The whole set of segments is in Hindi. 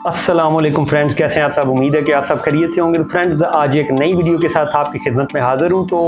अस्सलाम वालेकुम फ्रेंड्स, कैसे हैं आप सब। उम्मीद है कि आप सब खैरियत से होंगे। फ्रेंड्स, आज एक नई वीडियो के साथ आपकी खिदमत में हाजिर हूं। तो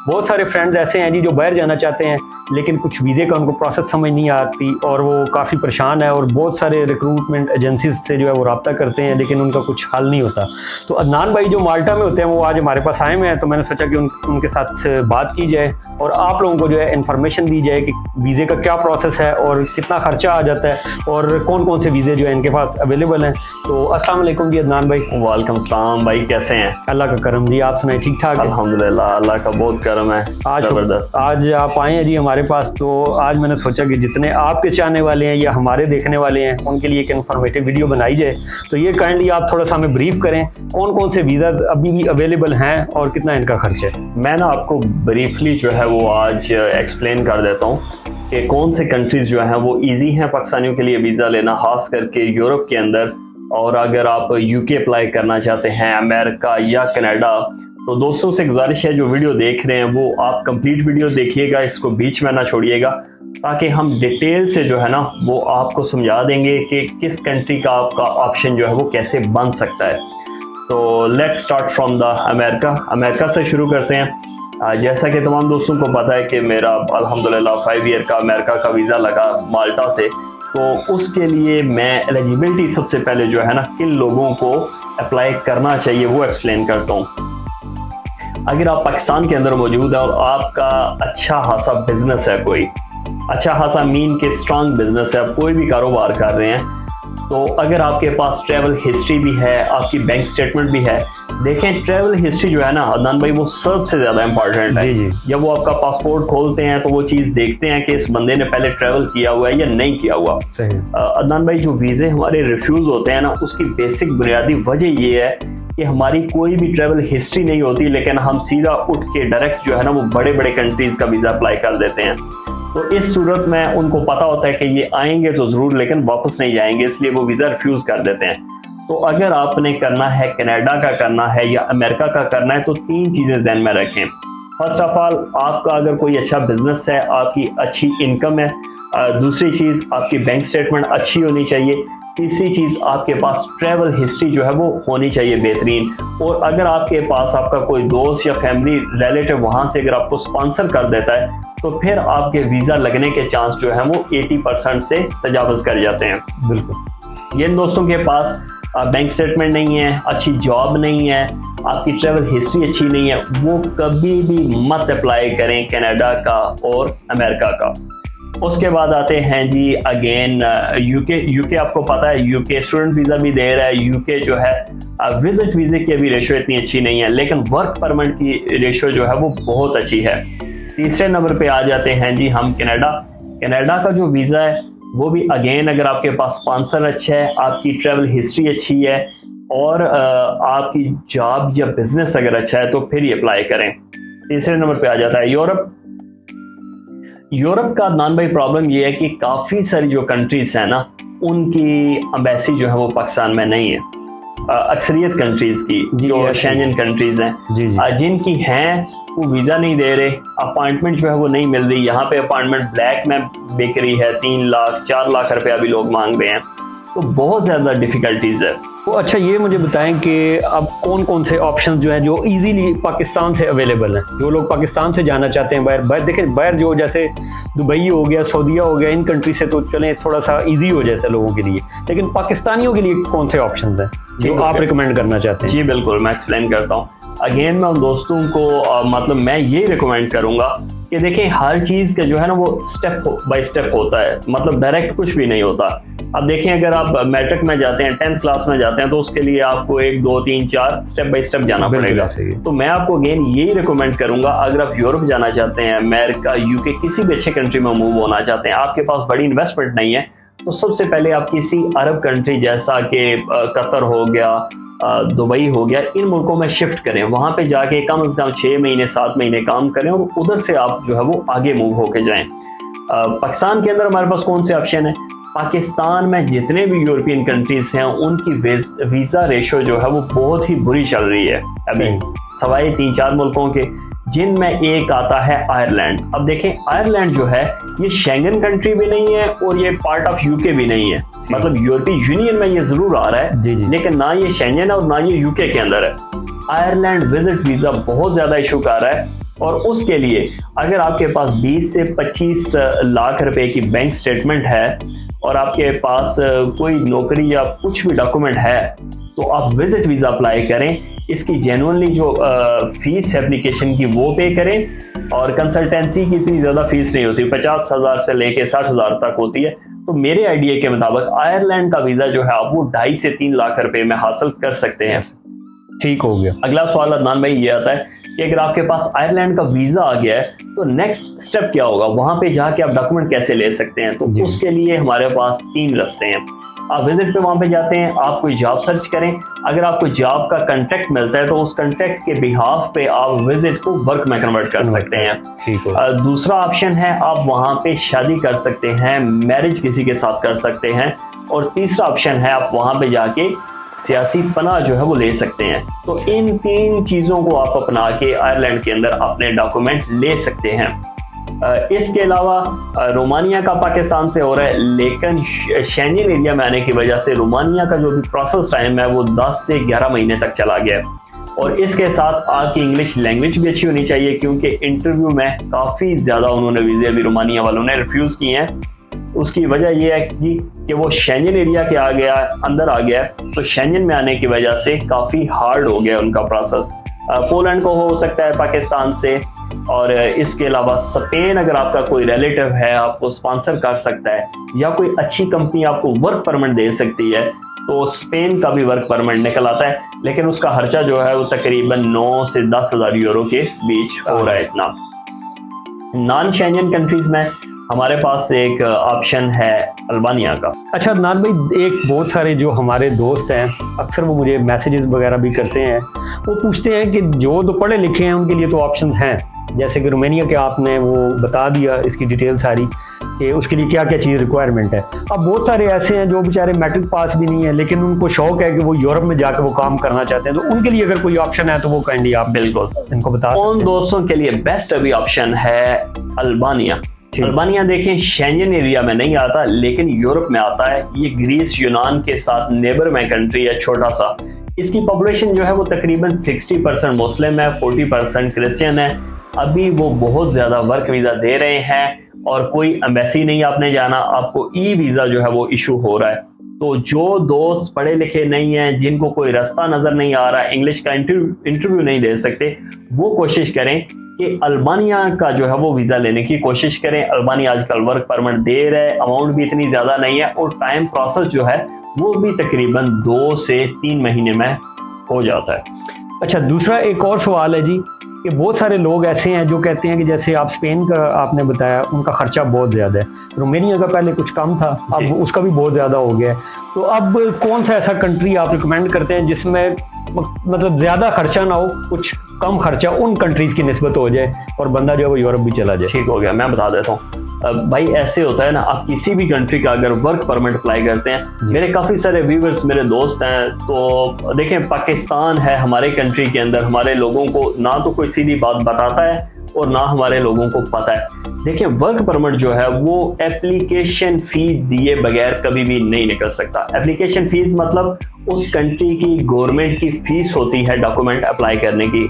बहुत सारे फ्रेंड्स ऐसे हैं जी जो बाहर जाना चाहते हैं, लेकिन कुछ वीज़े का उनको प्रोसेस समझ नहीं आती और वो काफ़ी परेशान है और बहुत सारे रिक्रूटमेंट एजेंसीज से जो है वो रब्ता करते हैं, लेकिन उनका कुछ हल नहीं होता। तो अदनान भाई जो माल्टा में होते हैं वो आज हमारे पास आए हुए हैं, तो मैंने सोचा कि उनके साथ बात की जाए और आप लोगों को जो है इन्फॉर्मेशन दी जाए कि वीज़े का क्या प्रोसेस है और कितना खर्चा आ जाता है और कौन कौन से वीज़े जो है इनके पास अवेलेबल हैं। तो अस्सलाम वालेकुम जी अदनान भाई। वालेकुम सलाम भाई, कैसे हैं? अल्लाह का करम जी, आप सुनाए ठीक ठाक है? अल्हम्दुलिल्लाह, अल्लाह का बहुत करम है। जबरदस्त। आज आप आए हैं जी हमारे पास, तो आज मैंने सोचा कि जितने आपके चाहने वाले हैं या हमारे देखने वाले हैं उनके लिए एक इन्फॉर्मेटिव वीडियो बनाई जाए। तो ये काइंडली आप थोड़ा सा हमें ब्रीफ करें, कौन कौन से वीज़ाज अभी भी अवेलेबल हैं और कितना इनका खर्च है। मैं ना आपको ब्रीफली जो है वो आज एक्सप्लेन कर देता हूँ कि कौन से कंट्रीज जो हैं वो ईजी हैं पाकिस्तानियों के लिए वीज़ा लेना, खास करके यूरोप के अंदर। और अगर आप यूके अप्लाई करना चाहते हैं, अमेरिका या कनाडा, तो दोस्तों से गुजारिश है जो वीडियो देख रहे हैं वो आप कंप्लीट वीडियो देखिएगा, इसको बीच में ना छोड़िएगा, ताकि हम डिटेल से जो है ना वो आपको समझा देंगे कि किस कंट्री का आपका ऑप्शन जो है वो कैसे बन सकता है। तो let's start from the America से शुरू करते हैं। जैसा कि तमाम दोस्तों को पता है कि मेरा अल्हम्दुलिल्लाह 5 ईयर का अमेरिका का वीज़ा लगा माल्टा से। तो उसके लिए मैं एलिजिबिलिटी सबसे पहले जो है ना किन लोगों को अप्लाई करना चाहिए वो एक्सप्लेन करता हूँ। अगर आप पाकिस्तान के अंदर मौजूद है और आपका अच्छा खासा बिजनेस है, कोई अच्छा खासा मीन के स्ट्रांग बिजनेस है, आप कोई भी कारोबार कर रहे हैं, तो अगर आपके पास ट्रैवल हिस्ट्री भी है, आपकी बैंक स्टेटमेंट भी है। देखें, ट्रैवल हिस्ट्री जो है ना अदनान भाई वो सबसे ज़्यादा इंपॉर्टेंट है। जब वो आपका पासपोर्ट खोलते हैं तो वो चीज़ देखते हैं कि इस बंदे ने पहले ट्रैवल किया हुआ है या नहीं किया हुआ। अदनान भाई, जो वीज़े हमारे रिफ्यूज़ होते हैं ना, उसकी बेसिक बुनियादी वजह ये है कि हमारी कोई भी ट्रैवल हिस्ट्री नहीं होती, लेकिन हम सीधा उठ के डायरेक्ट जो है ना वो बड़े बड़े कंट्रीज़ का वीज़ा अप्लाई कर देते हैं। तो इस सूरत में उनको पता होता है कि ये आएंगे तो ज़रूर, लेकिन वापस नहीं जाएंगे, इसलिए वो वीज़ा रिफ्यूज़ कर देते हैं। तो अगर आपने करना है, कनाडा का करना है या अमेरिका का करना है, तो 3 चीज़ें ज़हन में रखें। फर्स्ट ऑफ ऑल, आपका अगर कोई अच्छा बिजनेस है, आपकी अच्छी इनकम है। दूसरी चीज़, आपकी बैंक स्टेटमेंट अच्छी होनी चाहिए। तीसरी चीज़, आपके पास ट्रैवल हिस्ट्री जो है वो होनी चाहिए बेहतरीन। और अगर आपके पास आपका कोई दोस्त या फैमिली रिलेटिव वहाँ से अगर आपको स्पॉन्सर कर देता है, तो फिर आपके वीज़ा लगने के चांस जो है वो 80% से तजावज़ कर जाते हैं। बिल्कुल। जिन दोस्तों के पास बैंक स्टेटमेंट नहीं है, अच्छी जॉब नहीं है, आपकी ट्रैवल हिस्ट्री अच्छी नहीं है, वो कभी भी मत अप्लाई करें कनाडा का और अमेरिका का। उसके बाद आते हैं जी अगेन यूके आपको पता है यूके स्टूडेंट वीज़ा भी दे रहा है। यूके जो है विजिट वीज़े की अभी रेशो इतनी अच्छी नहीं है, लेकिन वर्क परमिट की रेशो जो है वो बहुत अच्छी है। तीसरे नंबर पे आ जाते हैं जी हम कनाडा का जो वीज़ा है वो भी अगेन, अगर आपके पास स्पॉन्सर अच्छा है, आपकी ट्रैवल हिस्ट्री अच्छी है और आपकी जॉब या बिजनेस अगर अच्छा है, तो फिर ही अप्लाई करें। तीसरे नंबर पे आ जाता है यूरोप का अदनान भाई प्रॉब्लम ये है कि काफ़ी सारी जो कंट्रीज हैं ना उनकी एम्बेसी जो है वो पाकिस्तान में नहीं है। अक्सरियत कंट्रीज की जो शेंजन कंट्रीज हैं जिनकी हैं वो वीज़ा नहीं दे रहे, अपॉइंटमेंट जो है वो नहीं मिल रही। यहाँ पे अपॉइंटमेंट ब्लैक में बिक रही है, 3 लाख 4 लाख रुपए अभी लोग मांग रहे हैं, तो बहुत ज़्यादा डिफ़िकल्टीज़ है। तो अच्छा, ये मुझे बताएं कि अब कौन कौन से ऑप्शंस जो हैं जो इजीली पाकिस्तान से अवेलेबल हैं। जो लोग पाकिस्तान से जाना चाहते हैं बाहर देखें, बाहर जो जैसे दुबई हो गया, सऊदीया हो गया, इन कंट्री से तो चलें थोड़ा सा इजी हो जाता है लोगों के लिए, लेकिन पाकिस्तानियों के लिए कौन से ऑप्शंस हैं जो आप रिकमेंड करना चाहते हैं? जी बिल्कुल, मैं एक्सप्लेन करता हूँ। अगेन मैं उन दोस्तों को मतलब मैं ये रिकमेंड करूँगा कि देखें, हर चीज़ का जो है ना वो स्टेप बाय स्टेप होता है, मतलब डायरेक्ट कुछ भी नहीं होता। अब देखें, अगर आप मैट्रिक में जाते हैं, 10th क्लास में जाते हैं, तो उसके लिए आपको 1 2 3 4 स्टेप बाय स्टेप जाना पड़ेगा। तो मैं आपको अगेन यही रिकमेंड करूंगा, अगर आप यूरोप जाना चाहते हैं, अमेरिका, यूके, किसी भी अच्छे कंट्री में मूव होना चाहते हैं, आपके पास बड़ी इन्वेस्टमेंट नहीं है, तो सबसे पहले आप किसी अरब कंट्री जैसा कि कतर हो गया, दुबई हो गया, इन मुल्कों में शिफ्ट करें। वहाँ पे जाके कम से कम 6 महीने 7 महीने काम करें और उधर से आप जो है वो आगे मूव होके जाएं। पाकिस्तान के अंदर हमारे पास कौन से ऑप्शन है? पाकिस्तान में जितने भी यूरोपियन कंट्रीज हैं उनकी वीज़ा रेशो जो है वो बहुत ही बुरी चल रही है अभी, सवाए 3-4 मुल्कों के, जिनमें एक आता है आयरलैंड। अब देखें, आयरलैंड जो है ये शेंगन कंट्री भी नहीं है और ये पार्ट ऑफ यूके भी नहीं है। मतलब यूरोपीय यूनियन में ये जरूर आ रहा है जी, जी। लेकिन ना ये शेंजन है और ना ये यूके के अंदर है। आयरलैंड विजिट वीजा बहुत ज्यादा इशू कर रहा है और उसके लिए अगर आपके पास 20 से 25 लाख रुपए की बैंक स्टेटमेंट है और आपके पास कोई नौकरी या कुछ भी डॉक्यूमेंट है तो आप विजिट वीजा अप्लाई करें। इसकी जेन्युइनली जो फीस है एप्लीकेशन की वो पे करें और कंसल्टेंसी की इतनी ज़्यादा फीस नहीं होती, 50,000 से लेके 60,000 तक होती है। तो मेरे आइडिया के मुताबिक आयरलैंड का वीज़ा जो है आप वो 2.5 से 3 लाख रुपए में हासिल कर सकते हैं। ठीक हो गया। अगला सवाल अदनान भाई ये आता है कि अगर आपके पास आयरलैंड का वीज़ा आ गया है तो नेक्स्ट स्टेप क्या होगा, वहां पे जाके आप डॉक्यूमेंट कैसे ले सकते हैं। तो उसके लिए हमारे पास 3 रास्ते हैं। आप विजिट पे वहां पे जाते हैं, आप कोई जॉब सर्च करें, अगर आपको जॉब का कांटेक्ट मिलता है तो उस कांटेक्ट के बिहाफ पे आप विजिट को वर्क में कन्वर्ट कर सकते हैं। ठीक है। दूसरा ऑप्शन है आप वहां पे शादी कर सकते हैं, मैरिज किसी के साथ कर सकते हैं। और तीसरा ऑप्शन है आप वहां पे जाके सियासी पनाह जो है वो ले सकते हैं। तो इन 3 चीजों को आप अपना के आयरलैंड के अंदर अपने डॉक्यूमेंट ले सकते हैं। इसके अलावा रोमानिया का पाकिस्तान से हो रहा है लेकिन शेंजन एरिया में आने की वजह से रोमानिया का जो भी प्रोसेस टाइम है वो 10 से 11 महीने तक चला गया है। और इसके साथ आपकी इंग्लिश लैंग्वेज भी अच्छी होनी चाहिए क्योंकि इंटरव्यू में काफ़ी ज़्यादा उन्होंने वीज़े भी रोमानिया वालों ने रिफ्यूज़ किए हैं। उसकी वजह यह है जी कि वो शेंजन एरिया के अंदर आ गया है, तो शेंजन में आने की वजह से काफ़ी हार्ड हो गया उनका प्रोसेस। पोलैंड को हो सकता है पाकिस्तान से, और इसके अलावा स्पेन अगर आपका कोई रिलेटिव है आपको स्पॉन्सर कर सकता है या कोई अच्छी कंपनी आपको वर्क परमिट दे सकती है तो स्पेन का भी वर्क परमिट निकल आता है, लेकिन उसका खर्चा जो है वो तकरीबन 9 से 10,000 यूरो के बीच हो रहा है। इतना नॉन शेंजन कंट्रीज में हमारे पास एक ऑप्शन है अल्बानिया का। अच्छा अदनान भाई, एक बहुत सारे जो हमारे दोस्त हैं अक्सर वो मुझे मैसेजेस वगैरह भी करते हैं, वो पूछते हैं कि जो तो पढ़े लिखे हैं उनके लिए तो ऑप्शंस हैं, जैसे कि रोमानिया के आपने वो बता दिया इसकी डिटेल सारी कि उसके लिए क्या क्या चीज़ रिक्वायरमेंट है। अब बहुत सारे ऐसे हैं जो बेचारे मैट्रिक पास भी नहीं है लेकिन उनको शौक है कि वो यूरोप में जाकर वो काम करना चाहते हैं, तो उनके लिए अगर कोई ऑप्शन है तो वो काइंडली आप बिल्कुल इनको बता। उन दोस्तों के लिए बेस्ट अभी ऑप्शन है अल्बानिया। अल्बानिया देखें शेंजन एरिया में नहीं आता लेकिन यूरोप में आता है। ये ग्रीस यूनान के साथ नेबर में कंट्री है, छोटा सा। इसकी पॉपुलेशन जो है वो तकरीबन 60% मुस्लिम है, 40% क्रिश्चियन है। अभी वो बहुत ज़्यादा वर्क वीज़ा दे रहे हैं और कोई एम्बेसी नहीं आपने जाना, आपको ई वीज़ा जो है वो इशू हो रहा है। तो जो दोस्त पढ़े लिखे नहीं हैं, जिनको कोई रास्ता नज़र नहीं आ रहा, इंग्लिश का इंटरव्यू नहीं दे सकते, वो कोशिश करें कि अल्बानिया का जो है वो वीज़ा लेने की कोशिश करें। अल्बानिया आजकल वर्क परमिट दे रहा है, अमाउंट भी इतनी ज़्यादा नहीं है और टाइम प्रोसेस जो है वो भी तकरीबन 2 से 3 महीने में हो जाता है। अच्छा, दूसरा एक और सवाल है जी कि बहुत सारे लोग ऐसे हैं जो कहते हैं कि जैसे आप स्पेन का आपने बताया उनका खर्चा बहुत ज़्यादा है, रोमानिया का पहले कुछ कम था, अब उसका भी बहुत ज़्यादा हो गया है, तो अब कौन सा ऐसा कंट्री आप रिकमेंड करते हैं जिसमें मतलब ज़्यादा खर्चा ना हो, कुछ कम खर्चा उन कंट्रीज़ की निस्बत हो जाए और बंदा जो है वो यूरोप भी चला जाए? ठीक हो गया, मैं बता देता हूँ। भाई ऐसे होता है ना, आप किसी भी कंट्री का अगर वर्क परमिट अप्लाई करते हैं, मेरे काफ़ी सारे व्यूवर्स मेरे दोस्त हैं, तो देखें पाकिस्तान है हमारे कंट्री के अंदर, हमारे लोगों को ना तो कोई सीधी बात बताता है और ना हमारे लोगों को पता है। देखिए वर्क परमिट जो है वो एप्लीकेशन फी दिए बगैर कभी भी नहीं निकल सकता। एप्लीकेशन फीस मतलब उस कंट्री की गवर्नमेंट की फीस होती है डॉक्यूमेंट अप्लाई करने की।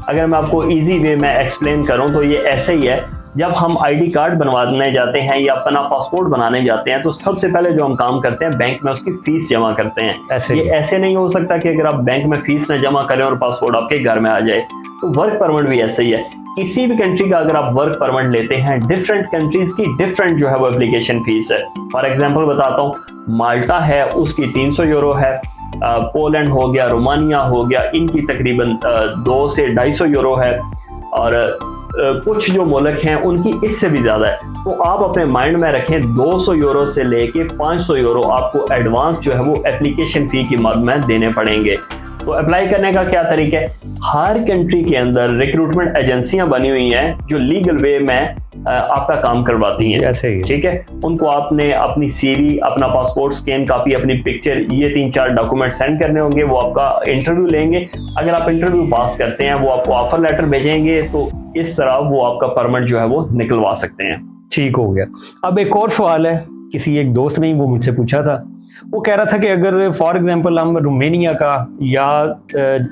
अगर मैं आपको इजी वे में एक्सप्लेन करूं तो ये ऐसे ही है, जब हम आईडी कार्ड बनवाने जाते हैं या अपना पासपोर्ट बनाने जाते हैं तो सबसे पहले जो हम काम करते हैं बैंक में उसकी फीस जमा करते हैं। ये ऐसे नहीं हो सकता कि अगर आप बैंक में फीस न जमा करें और पासपोर्ट आपके घर में आ जाए। तो वर्क परमिट भी ऐसे ही है, किसी भी कंट्री का अगर आप वर्क परमिट लेते हैं, डिफरेंट कंट्रीज की डिफरेंट जो है वो एप्लीकेशन फीस है। फॉर एग्जांपल बताता हूँ, माल्टा है उसकी 300 यूरो है, पोलैंड हो गया, रोमानिया हो गया, इनकी तकरीबन 2 से 250 यूरो है, और कुछ जो मुल्क हैं उनकी इससे भी ज़्यादा है। तो आप अपने माइंड में रखें 200 यूरो से लेके 500 यूरो आपको एडवांस जो है वो एप्लीकेशन फ़ी की मद में देने पड़ेंगे। तो अप्लाई करने का क्या तरीका है, हर कंट्री के अंदर रिक्रूटमेंट एजेंसियां बनी हुई हैं जो लीगल वे में आपका काम करवाती हैं, ठीक है। उनको आपने अपनी सीवी, अपना पासपोर्ट स्कैन कॉपी, अपनी पिक्चर, ये 3-4 डॉक्यूमेंट सेंड करने होंगे। वो आपका इंटरव्यू लेंगे, अगर आप इंटरव्यू पास करते हैं वो आपको ऑफर लेटर भेजेंगे, तो इस तरह वो आपका परमिट जो है वो निकलवा सकते हैं। ठीक हो गया। अब एक और सवाल है, किसी एक दोस्त ने वो मुझसे पूछा था वो कह रहा था कि अगर फॉर एग्जांपल हम रोमानिया का या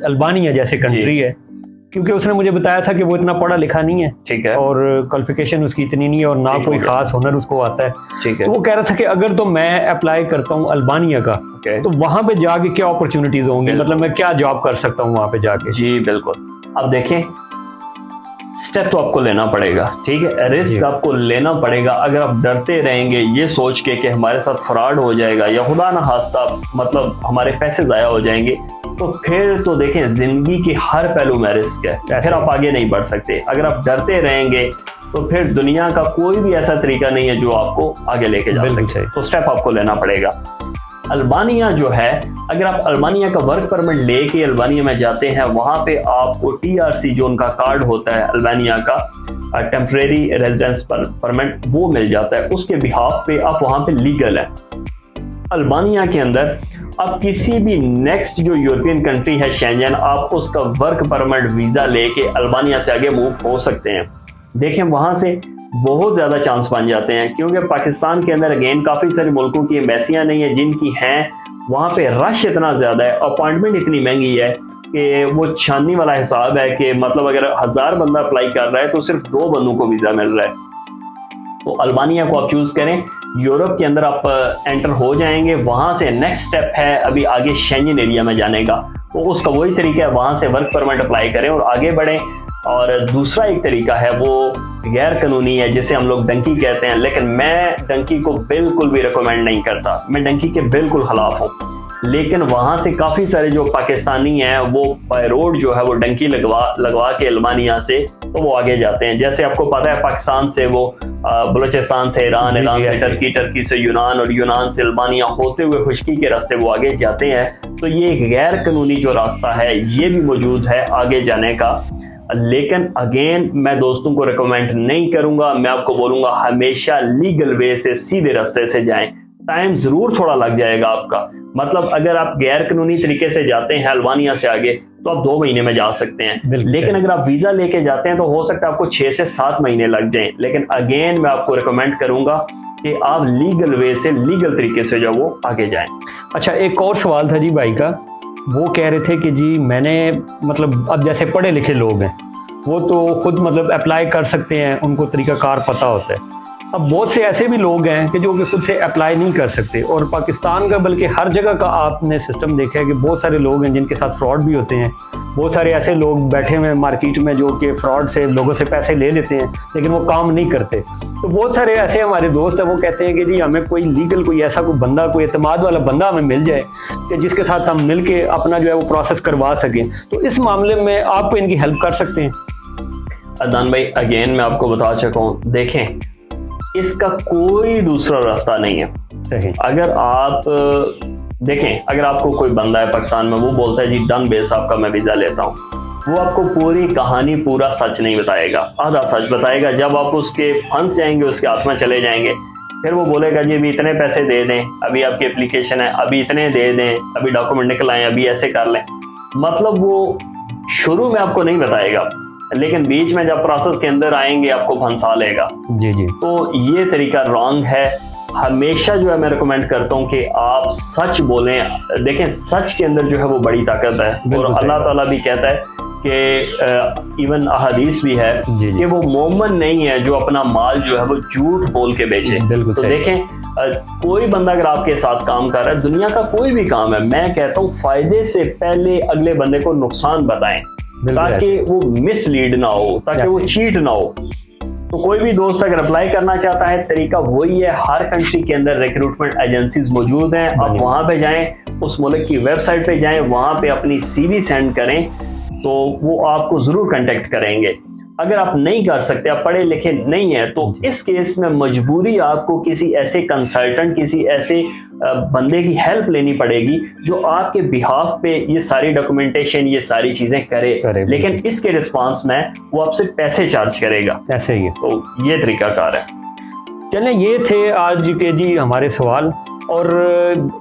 अल्बानिया जैसे कंट्री है, क्योंकि उसने मुझे बताया था कि वो इतना पढ़ा लिखा नहीं है, ठीक है, और क्वालिफिकेशन उसकी इतनी नहीं है और ना कोई खास हुनर उसको आता है, ठीक है। तो वो कह रहा था कि अगर तो मैं अप्लाई करता हूँ अल्बानिया का, तो वहां पे जाके क्या अपॉर्चुनिटीज होंगी, मतलब मैं क्या जॉब कर सकता हूँ वहां पे जाके? जी बिल्कुल। अब देखें, स्टेप तो आपको लेना पड़ेगा, ठीक है, रिस्क आपको लेना पड़ेगा। अगर आप डरते रहेंगे ये सोच के कि हमारे साथ फ्रॉड हो जाएगा या खुदा ना खास्ता मतलब हमारे पैसे ज़ाया हो जाएंगे, तो फिर तो देखें जिंदगी के हर पहलू में रिस्क है, फिर आप आगे नहीं बढ़ सकते। अगर आप डरते रहेंगे तो फिर दुनिया का कोई भी ऐसा तरीका नहीं है जो आपको आगे लेके जा सके। तो स्टेप आपको लेना पड़ेगा। अल्बानिया जो है, अगर आप अल्बानिया का वर्क परमिट लेके अल्बानिया में जाते हैं, वहां पे आपको TRC जो उनका कार्ड होता है अल्बानिया का, टेम्परेरी रेजिडेंस परमिट, वो मिल जाता है। उसके बिहाफ पे आप वहां पे लीगल है। अल्बानिया के अंदर आप किसी भी नेक्स्ट जो यूरोपियन कंट्री है शेंजन, आप उसका वर्क परमिट वीजा लेके अल्बानिया से आगे मूव हो सकते हैं। देखें वहां से बहुत ज़्यादा चांस बन जाते हैं, क्योंकि पाकिस्तान के अंदर अगेन काफ़ी सारे मुल्कों की एम्बेसियां नहीं है, जिनकी हैं वहाँ पे रश इतना ज़्यादा है, अपॉइंटमेंट इतनी महंगी है कि वो छाननी वाला हिसाब है कि मतलब अगर 1000 बंदा अप्लाई कर रहा है तो सिर्फ 2 बंदों को वीज़ा मिल रहा है। तो अल्बानिया को आप चूज़ करें, यूरोप के अंदर आप एंटर हो जाएंगे। वहाँ से नेक्स्ट स्टेप है अभी आगे शेंजन एरिया में जाने का, तो उसका वही तरीका है, वहाँ से वर्क परमिट अप्लाई करें और आगे बढ़ें। और दूसरा एक तरीका है वो गैर कानूनी है, जिसे हम लोग डंकी कहते हैं, लेकिन मैं डंकी को बिल्कुल भी रिकमेंड नहीं करता, मैं डंकी के बिल्कुल खिलाफ हूँ। लेकिन वहाँ से काफ़ी सारे जो पाकिस्तानी हैं वो बाय रोड जो है वो डंकी लगवा के अल्बानिया से तो वो आगे जाते हैं। जैसे आपको पता है पाकिस्तान से वो बलूचिस्तान से ईरान, ईरान से टर्की, टर्की से यूनान और यूनान से अल्बानिया होते हुए खुश्की के रास्ते वो आगे जाते हैं। तो ये एक गैर कानूनी जो रास्ता है ये भी मौजूद है आगे जाने का। लेकिन अगेन मैं दोस्तों को रिकमेंड नहीं करूंगा, मैं आपको बोलूंगा हमेशा लीगल वे से सीधे रास्ते से जाएं। टाइम जरूर थोड़ा लग जाएगा आपका, मतलब अगर आप गैर कानूनी तरीके से जाते हैं अल्बानिया से आगे तो आप 2 महीने में जा सकते हैं, लेकिन अगर आप वीजा लेके जाते हैं तो हो सकता है आपको 6 से 7 महीने लग जाएं। लेकिन अगेन मैं आपको रिकमेंड करूंगा कि आप लीगल वे से, लीगल तरीके से जो वो आगे जाएं। अच्छा, एक और सवाल था जी भाई का, वो कह रहे थे कि जी मैंने मतलब अब जैसे पढ़े लिखे लोग हैं वो तो खुद मतलब अप्लाई कर सकते हैं, उनको तरीकाकार पता होता है। अब बहुत से ऐसे भी लोग हैं कि जो कि खुद से अप्लाई नहीं कर सकते, और पाकिस्तान का बल्कि हर जगह का आपने सिस्टम देखा है कि बहुत सारे लोग हैं जिनके साथ फ्रॉड भी होते हैं। बहुत सारे ऐसे लोग बैठे हुए हैं मार्केट में जो कि फ्रॉड से लोगों से पैसे ले लेते हैं लेकिन वो काम नहीं करते। तो बहुत सारे ऐसे हमारे दोस्त हैं वो कहते हैं कि जी हमें कोई लीगल कोई ऐसा कोई बंदा, कोई एतमाद वाला बंदा हमें मिल जाए कि जिसके साथ हम मिल के अपना जो है वो प्रोसेस करवा सकें। तो इस मामले में आप इनकी हेल्प कर सकते हैं? अदनान भाई अगेन मैं आपको बता चुका हूँ, देखें इसका कोई दूसरा रास्ता नहीं है। सही। अगर आप देखें, अगर आपको कोई बंदा है पाकिस्तान में वो बोलता है जी डन बेस आपका मैं वीजा लेता हूँ, वो आपको पूरी कहानी पूरा सच नहीं बताएगा, आधा सच बताएगा। जब आप उसके फंस जाएंगे, उसके हाथ में चले जाएंगे, फिर वो बोलेगा जी अभी इतने पैसे दे दें, अभी आपकी एप्लीकेशन है, अभी इतने दे दें, अभी डॉक्यूमेंट निकल आए, अभी ऐसे कर लें। मतलब वो शुरू में आपको नहीं बताएगा, लेकिन बीच में जब प्रोसेस के अंदर आएंगे आपको फंसा लेगा। जी जी। तो ये तरीका रॉन्ग है। हमेशा जो है मैं रिकमेंड करता हूँ कि आप सच बोलें। देखें सच के अंदर जो है वो बड़ी ताकत है, और अल्लाह ताला भी कहता है कि इवन अहादीस भी है कि वो मोमन नहीं है जो अपना माल जो है वो झूठ बोल के बेचे। तो देखें कोई बंदा अगर आपके साथ काम कर रहा है, दुनिया का कोई भी काम है, मैं कहता हूँ फायदे से पहले अगले बंदे को नुकसान बताएं ताकि वो मिसलीड ना हो, ताकि वो चीट ना हो। तो कोई भी दोस्त अगर अप्लाई करना चाहता है, तरीका वही है, हर कंट्री के अंदर रिक्रूटमेंट एजेंसीज मौजूद हैं, आप वहां पे जाएं, उस मुल्क की वेबसाइट पे जाएं, वहां पे अपनी CV सेंड करें तो वो आपको जरूर कांटेक्ट करेंगे। अगर आप नहीं कर सकते, आप पढ़े लिखे नहीं है, तो इस केस में मजबूरी आपको किसी ऐसे कंसल्टेंट, किसी ऐसे बंदे की हेल्प लेनी पड़ेगी जो आपके बिहाफ पे ये सारी डॉक्यूमेंटेशन, ये सारी चीजें करे। लेकिन इसके रिस्पांस में वो आपसे पैसे चार्ज करेगा। ऐसे ही। तो ये तरीकाकार है। चलें, ये थे आज के जी हमारे सवाल, और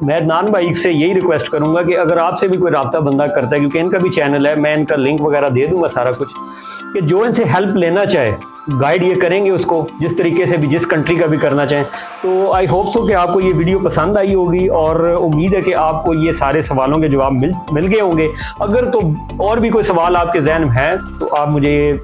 मैं अदनान भाई से यही रिक्वेस्ट करूंगा कि अगर आपसे भी कोई राब्ता बंदा करता है, क्योंकि इनका भी चैनल है, मैं इनका लिंक वगैरह दे दूंगा सारा कुछ, कि जो इनसे हेल्प लेना चाहे गाइड ये करेंगे उसको, जिस तरीके से भी जिस कंट्री का भी करना चाहें। तो आई होप सो कि आपको ये वीडियो पसंद आई होगी और उम्मीद है कि आपको ये सारे सवालों के जवाब मिल गए होंगे। अगर तो और भी कोई सवाल आपके जहन में है तो आप मुझे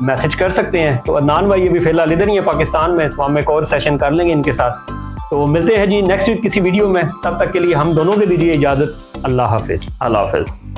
मैसेज कर सकते हैं। तो अदनान भाई ये भी फिलहाल इधर ही है पाकिस्तान में, तो हम एक और सेशन कर लेंगे इनके साथ। तो मिलते हैं जी नेक्स्ट वीक किसी वीडियो में, तब तक के लिए हम दोनों के दीजिए इजाज़त। अल्लाह हाफिज़। अल्लाह हाफिज़।